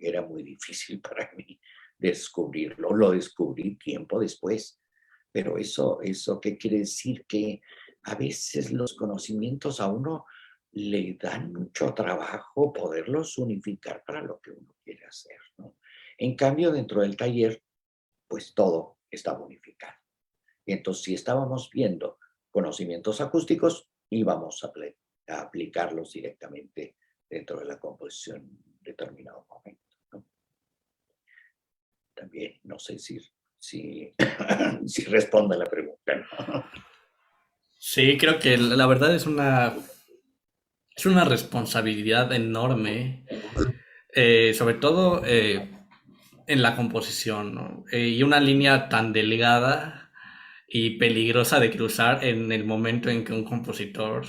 era muy difícil para mí descubrirlo. Lo descubrí tiempo después. Pero eso ¿qué quiere decir? Que a veces los conocimientos a uno le dan mucho trabajo poderlos unificar para lo que uno quiere hacer, ¿no? En cambio, dentro del taller, pues todo estaba unificado. Y entonces, si estábamos viendo conocimientos acústicos, íbamos a aplicarlos directamente dentro de la composición en determinado momento, ¿no? También, no sé si si responde a la pregunta, ¿no? Sí, creo que la verdad es una responsabilidad enorme, sobre todo en la composición, ¿no? Y una línea tan delgada y peligrosa de cruzar en el momento en que un compositor,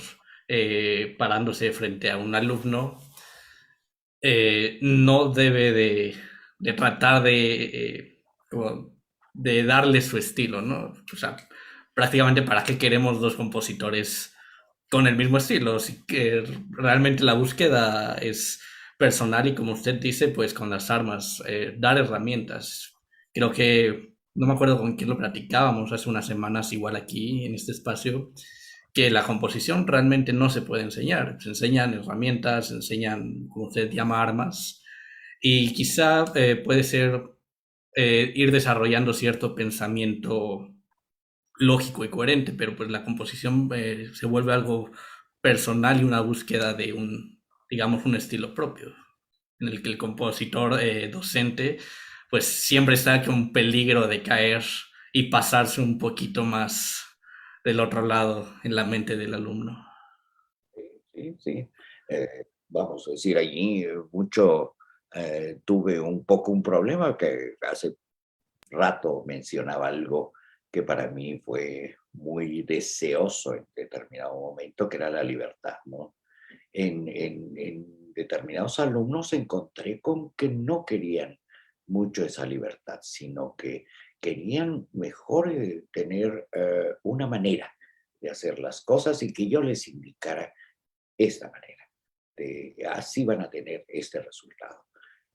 parándose frente a un alumno, no debe de tratar de darle su estilo, ¿no? O sea, prácticamente para qué queremos dos compositores con el mismo estilo, si que realmente la búsqueda es personal y como usted dice, pues con las armas, dar herramientas. Creo que, no me acuerdo con quién lo platicábamos hace unas semanas, igual aquí en este espacio, que la composición realmente no se puede enseñar. Se enseñan herramientas, se enseñan, como usted llama, armas, y quizá puede ser ir desarrollando cierto pensamiento lógico y coherente, pero pues la composición se vuelve algo personal y una búsqueda de digamos, un estilo propio, en el que el compositor docente pues siempre está con peligro de caer y pasarse un poquito más del otro lado en la mente del alumno. Sí, sí. Vamos a decir, allí mucho tuve un poco un problema que hace rato mencionaba algo que para mí fue muy deseoso en determinado momento, que era la libertad, ¿no? En determinados alumnos encontré con que no querían mucho esa libertad, sino que querían mejor tener una manera de hacer las cosas y que yo les indicara esta manera. Así van a tener este resultado.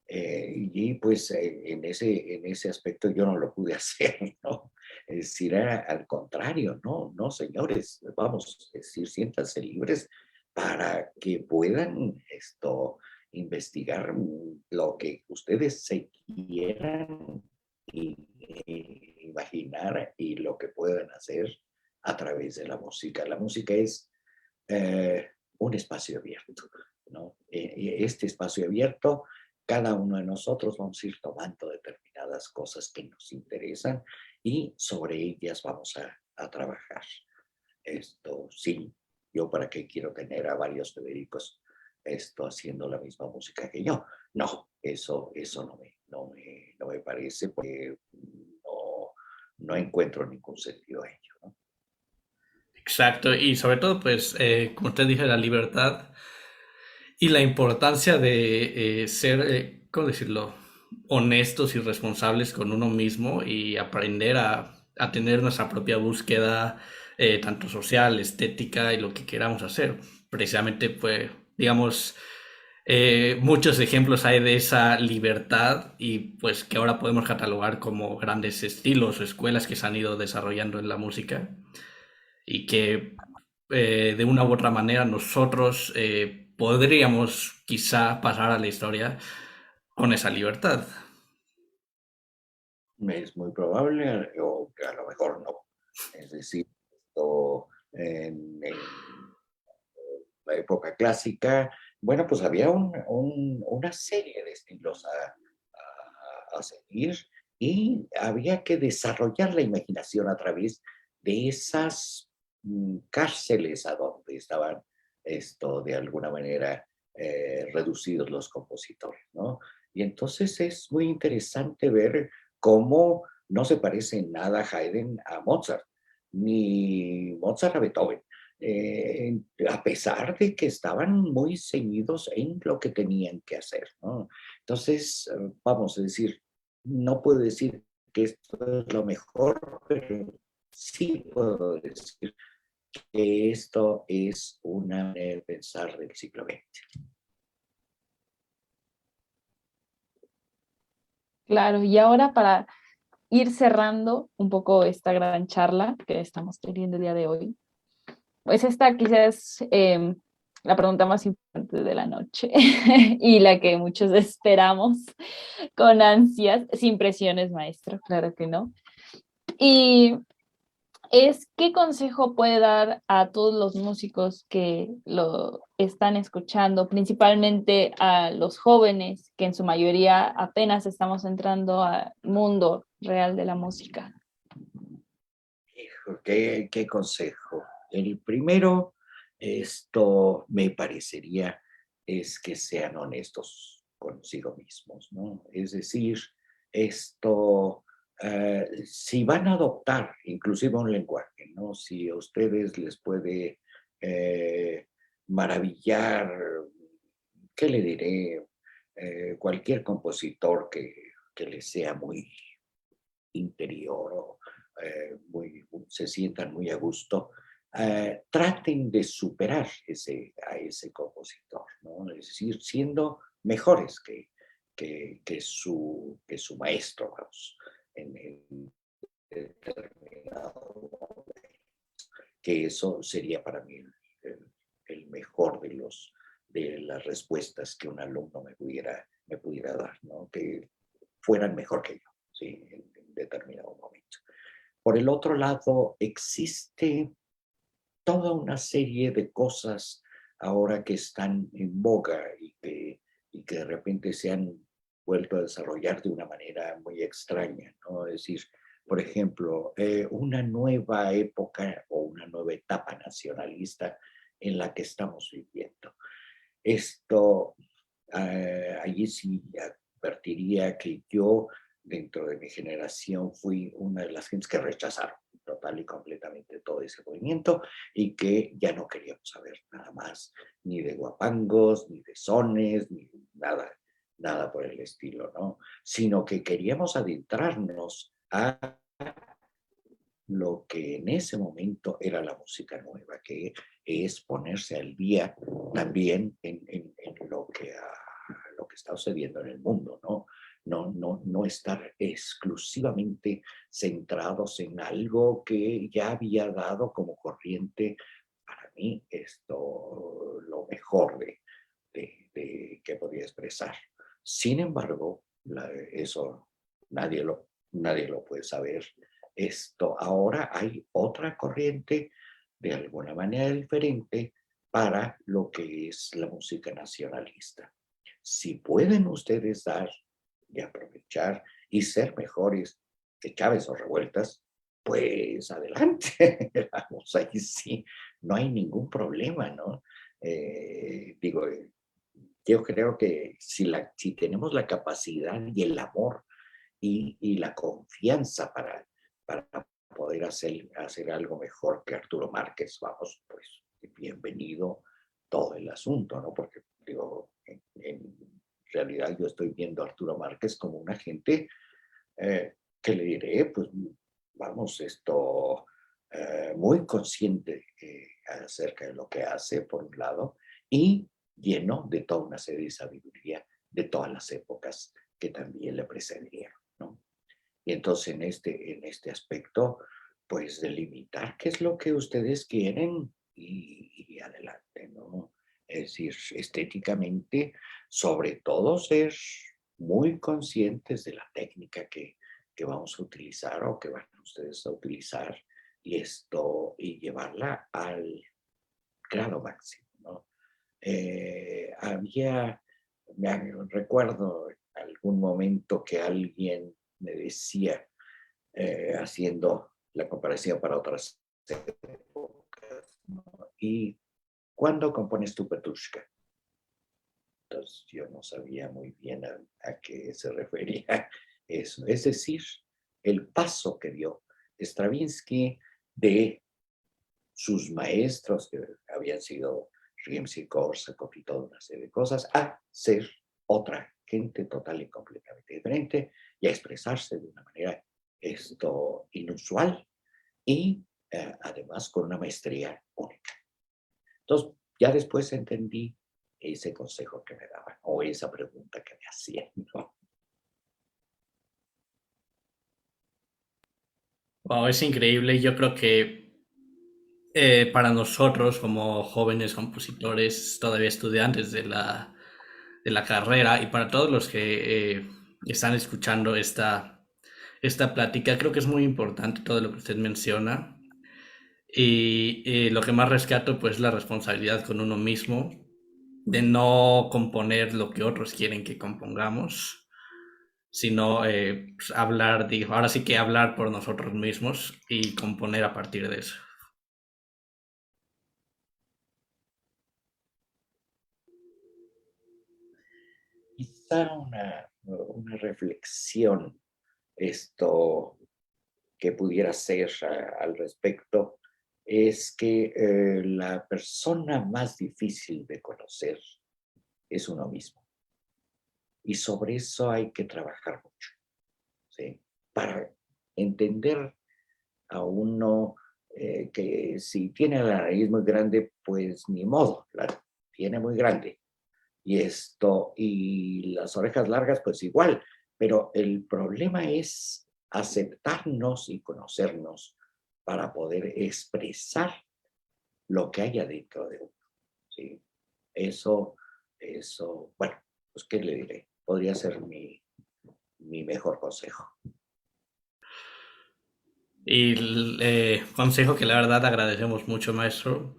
Y pues en ese aspecto yo no lo pude hacer, ¿no? Es decir, era al contrario, no, no, señores, vamos, es decir, siéntanse libres para que puedan investigar lo que ustedes se quieran imaginar y lo que puedan hacer a través de la música. La música es un espacio abierto, ¿no? Este espacio abierto, cada uno de nosotros vamos a ir tomando determinadas cosas que nos interesan y sobre ellas vamos a trabajar. Sí, yo para qué quiero tener a varios Federicos haciendo la misma música que yo. No, eso no me parece porque no, no encuentro ningún sentido a ello, ¿no? Exacto, y sobre todo, pues, como usted dice, la libertad y la importancia de ser, ¿cómo decirlo?, honestos y responsables con uno mismo y aprender a tener nuestra propia búsqueda, tanto social, estética y lo que queramos hacer. Precisamente, pues, digamos, muchos ejemplos hay de esa libertad y pues que ahora podemos catalogar como grandes estilos o escuelas que se han ido desarrollando en la música y que de una u otra manera nosotros podríamos quizá pasar a la historia con esa libertad. Es muy probable, o que a lo mejor no. Es decir, en la época clásica, bueno, pues había una serie de estilos a seguir y había que desarrollar la imaginación a través de esas cárceles a donde estaban de alguna manera reducidos los compositores, ¿no? Y entonces es muy interesante ver cómo no se parece en nada Haydn a Mozart, ni Mozart a Beethoven, a pesar de que estaban muy ceñidos en lo que tenían que hacer, ¿no? Entonces, vamos a decir, no puedo decir que esto es lo mejor, pero sí puedo decir que esto es una manera de pensar del siglo XX. Claro, y ahora para ir cerrando un poco esta gran charla que estamos teniendo el día de hoy, pues esta quizás la pregunta más importante de la noche y la que muchos esperamos con ansias, sin presiones, maestro, claro que no. Y es, ¿qué consejo puede dar a todos los músicos que lo están escuchando, principalmente a los jóvenes, que en su mayoría apenas estamos entrando al mundo real de la música? Hijo, qué consejo. El primero, esto me parecería, es que sean honestos consigo mismos, ¿no? Es decir, si van a adoptar inclusive un lenguaje, ¿no? Si a ustedes les puede eh, maravillar, ¿qué le diré? Cualquier compositor que les sea muy interior o se sientan muy a gusto, traten de superar a ese compositor, ¿no? Es decir, siendo mejores que su maestro, vamos, en determinado momento. Que eso sería para mí el mejor de las respuestas que un alumno me pudiera dar, ¿no? Que fueran mejor que yo, ¿sí? En determinado momento. Por el otro lado, existe toda una serie de cosas ahora que están en boga y que de repente se han vuelto a desarrollar de una manera muy extraña, ¿no? Es decir, por ejemplo, una nueva época o una nueva etapa nacionalista en la que estamos viviendo. Esto, allí sí advertiría que yo, dentro de mi generación, fui una de las gentes que rechazaron total y completamente todo ese movimiento y que ya no queríamos saber nada más, ni de guapangos, ni de sones, ni nada, nada por el estilo, ¿no? Sino que queríamos adentrarnos a lo que en ese momento era la música nueva, que es ponerse al día también en lo que está sucediendo en el mundo, ¿no? No estar exclusivamente centrados en algo que ya había dado como corriente para mí esto lo mejor de que podía expresar. Sin embargo, eso nadie lo puede saber. Esto ahora hay otra corriente de alguna manera diferente para lo que es la música nacionalista. Si pueden ustedes dar y aprovechar y ser mejores que Chávez o Revueltas, pues adelante, vamos, ahí sí, no hay ningún problema, ¿no? Digo, yo creo que si tenemos la capacidad y el amor y la confianza para poder hacer algo mejor que Arturo Márquez, vamos, pues bienvenido todo el asunto, ¿no? Porque digo, en realidad yo estoy viendo a Arturo Márquez como una gente que le diré, pues vamos, muy consciente acerca de lo que hace, por un lado, y lleno de toda una serie de sabiduría de todas las épocas que también le precedieron, ¿no? Y entonces en este aspecto, pues delimitar qué es lo que ustedes quieren y adelante, ¿no? Es decir, estéticamente, sobre todo ser muy conscientes de la técnica que vamos a utilizar o que van ustedes a utilizar y llevarla al grado máximo, ¿no? Recuerdo algún momento que alguien me decía, haciendo la comparación para otras épocas, ¿no? ¿Y cuándo compones tu Petrushka? Entonces yo no sabía muy bien a qué se refería eso. Es decir, el paso que dio Stravinsky de sus maestros, que habían sido Rimsky-Korsakov y toda una serie de cosas, a ser otra gente total y completamente diferente y a expresarse de una manera inusual y además con una maestría única. Entonces, ya después entendí ese consejo que me daban o esa pregunta que me hacían, ¿no? Wow, es increíble. Yo creo que para nosotros como jóvenes compositores, todavía estudiantes de la carrera y para todos los que están escuchando esta plática, creo que es muy importante todo lo que usted menciona. Y lo que más rescato pues es la responsabilidad con uno mismo de no componer lo que otros quieren que compongamos, sino pues, hablar, digo, ahora sí que hablar por nosotros mismos y componer a partir de eso. Quizá una reflexión esto que pudiera ser al respecto es que la persona más difícil de conocer es uno mismo. Y sobre eso hay que trabajar mucho, ¿sí? Para entender a uno que si tiene la nariz muy grande, pues ni modo, la tiene muy grande. Y las orejas largas, pues igual. Pero el problema es aceptarnos y conocernos para poder expresar lo que hay adentro de uno, ¿sí? Eso, bueno, pues ¿qué le diré? Podría ser mi mejor consejo. Y el consejo que la verdad agradecemos mucho, maestro.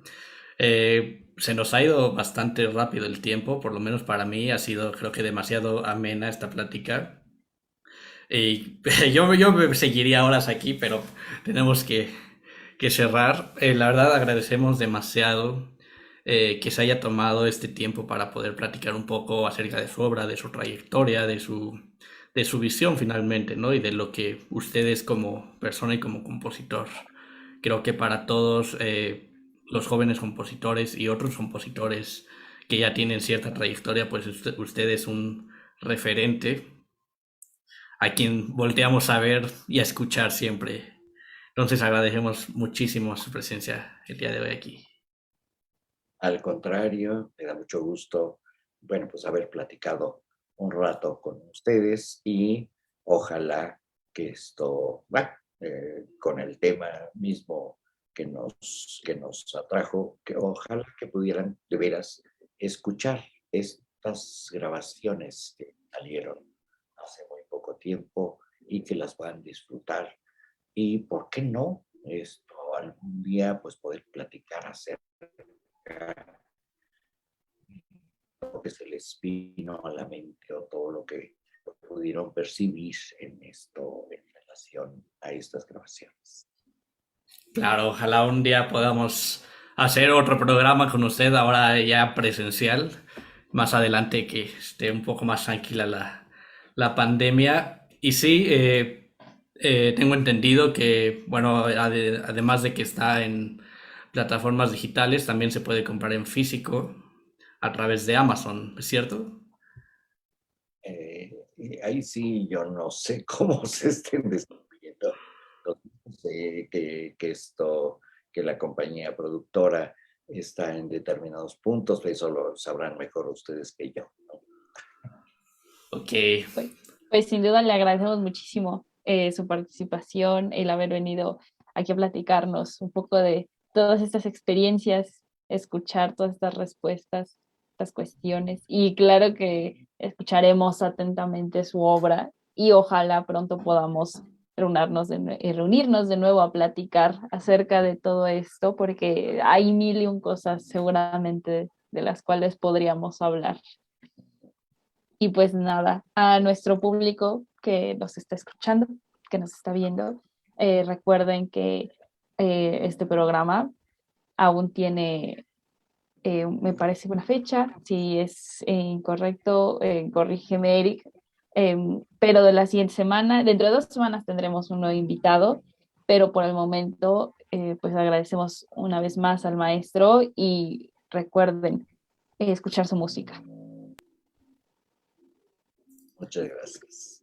Se nos ha ido bastante rápido el tiempo, por lo menos para mí ha sido creo que demasiado amena esta plática. Y yo me seguiría horas aquí, pero tenemos que cerrar. La verdad agradecemos demasiado que se haya tomado este tiempo para poder platicar un poco acerca de su obra, de su trayectoria, de su visión finalmente, ¿no? Y de lo que usted es como persona y como compositor. Creo que para todos los jóvenes compositores y otros compositores que ya tienen cierta trayectoria, pues usted es un referente a quien volteamos a ver y a escuchar siempre. Entonces agradecemos muchísimo su presencia el día de hoy aquí. Al contrario, me da mucho gusto, bueno, pues haber platicado un rato con ustedes y ojalá que esto, bueno, con el tema mismo que nos atrajo, que ojalá que pudieran de veras escuchar estas grabaciones que salieron hace muy poco tiempo y que las van a disfrutar. Y por qué no, esto algún día pues poder platicar acerca lo que se les vino a la mente o todo lo que pudieron percibir en esto en relación a estas grabaciones. Claro, ojalá un día podamos hacer otro programa con usted, ahora ya presencial, más adelante que esté un poco más tranquila la pandemia. Y sí, tengo entendido que, bueno, además de que está en plataformas digitales, también se puede comprar en físico a través de Amazon, ¿es cierto? Y ahí sí yo no sé cómo se estén distribuyendo. Sé que esto, que la compañía productora está en determinados puntos, eso lo sabrán mejor ustedes que yo, ¿no? Ok, Pues, pues sin duda le agradecemos muchísimo su participación, el haber venido aquí a platicarnos un poco de todas estas experiencias, escuchar todas estas respuestas, estas cuestiones. Y claro que escucharemos atentamente su obra y ojalá pronto podamos reunirnos de nuevo a platicar acerca de todo esto, porque hay mil y un cosas seguramente de las cuales podríamos hablar. Y pues nada, a nuestro público que nos está escuchando, que nos está viendo, recuerden que este programa aún tiene, me parece, una fecha. Si es incorrecto, corrígeme, Eric. Pero de la siguiente semana, dentro de 2 semanas tendremos un nuevo invitado, pero por el momento, pues agradecemos una vez más al maestro y recuerden escuchar su música. Muchas gracias.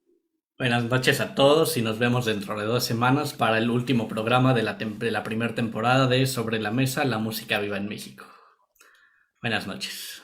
buenas noches a todos y nos vemos dentro de 2 semanas para el último programa de la primera temporada de Sobre la Mesa, la música viva en México. Buenas noches.